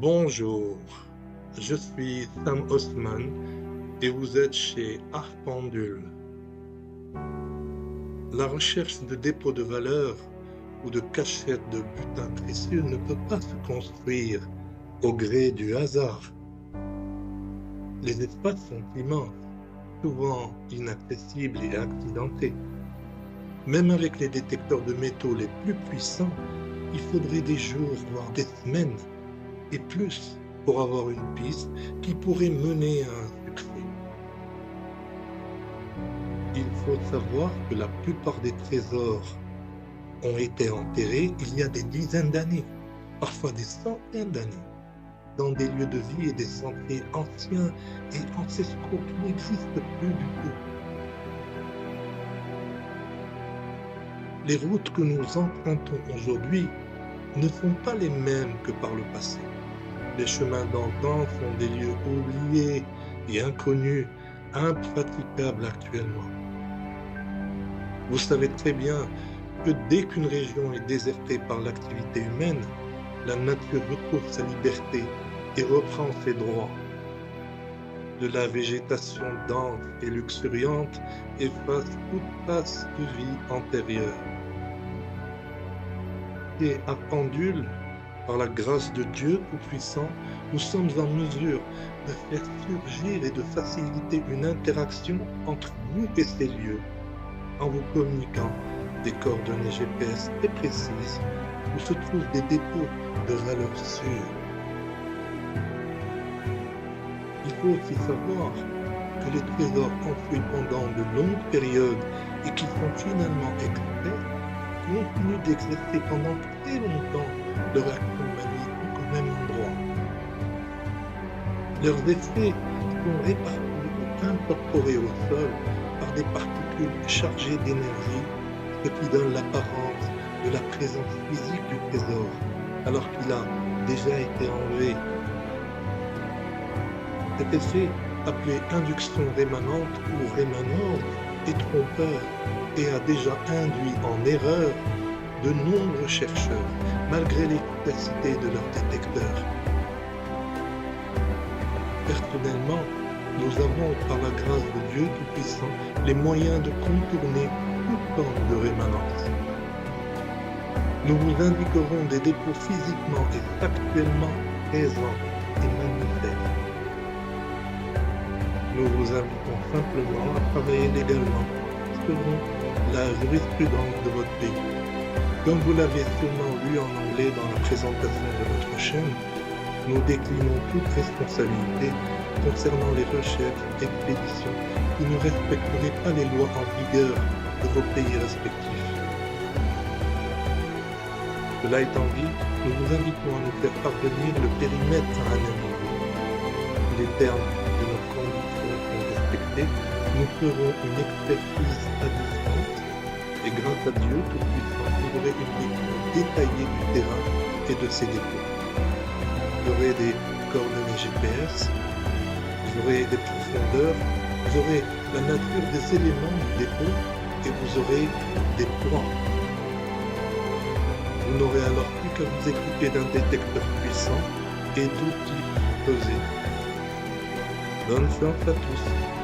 Bonjour, je suis Sam Haussmann et vous êtes chez Arpendule. La recherche de dépôts de valeur ou de cachettes de butin précieux ne peut pas se construire au gré du hasard. Les espaces sont immenses, souvent inaccessibles et accidentés. Même avec les détecteurs de métaux les plus puissants, il faudrait des jours, voire des semaines, et plus, pour avoir une piste qui pourrait mener à un succès. Il faut savoir que la plupart des trésors ont été enterrés il y a des dizaines d'années, parfois des centaines d'années, dans des lieux de vie et des sentiers anciens et ancestraux qui n'existent plus du tout. Les routes que nous empruntons aujourd'hui ne sont pas les mêmes que par le passé. Les chemins d'antan sont des lieux oubliés et inconnus, impraticables actuellement. Vous savez très bien que dès qu'une région est désertée par l'activité humaine, la nature retrouve sa liberté et reprend ses droits. De la végétation dense et luxuriante efface toute trace de vie antérieure. Et à Pendule, par la grâce de Dieu Tout-Puissant, nous sommes en mesure de faire surgir et de faciliter une interaction entre vous et ces lieux, en vous communiquant des coordonnées GPS très précises où se trouvent des dépôts de valeur sûre. Il faut aussi savoir que les trésors enfouis pendant de longues périodes et qui sont finalement extraits continuent d'exercer pendant très longtemps leur action magnétique au même endroit. Leurs effets sont répartis ou incorporés au sol par des particules chargées d'énergie, ce qui donne l'apparence de la présence physique du trésor, alors qu'il a déjà été enlevé. Cet effet, appelé induction rémanente ou rémanence, est trompeur et a déjà induit en erreur de nombreux chercheurs, malgré l'efficacité de leurs détecteurs. Personnellement, nous avons, par la grâce de Dieu Tout-Puissant, les moyens de contourner toute forme de rémanence. Nous vous indiquerons des dépôts physiquement et factuellement présents et manifestes. Nous vous invitons simplement à travailler légalement selon la jurisprudence de votre pays. Comme vous l'avez sûrement lu en anglais dans la présentation de notre chaîne, nous déclinons toute responsabilité concernant les recherches et expéditions qui ne respecteraient pas les lois en vigueur de vos pays respectifs. Cela étant dit, nous vous invitons à nous faire parvenir le périmètre à un ami. Si les termes de nos conditions sont respectés, nous ferons une expertise à distance et grâce à Dieu Tout-Puissant, vous aurez une lecture détaillée du terrain et de ses dépôts. Vous aurez des coordonnées GPS, vous aurez des profondeurs, vous aurez la nature des éléments du dépôt et vous aurez des poids. Vous n'aurez alors plus qu'à vous équiper d'un détecteur puissant et d'outils pesés. Bonne chance à tous.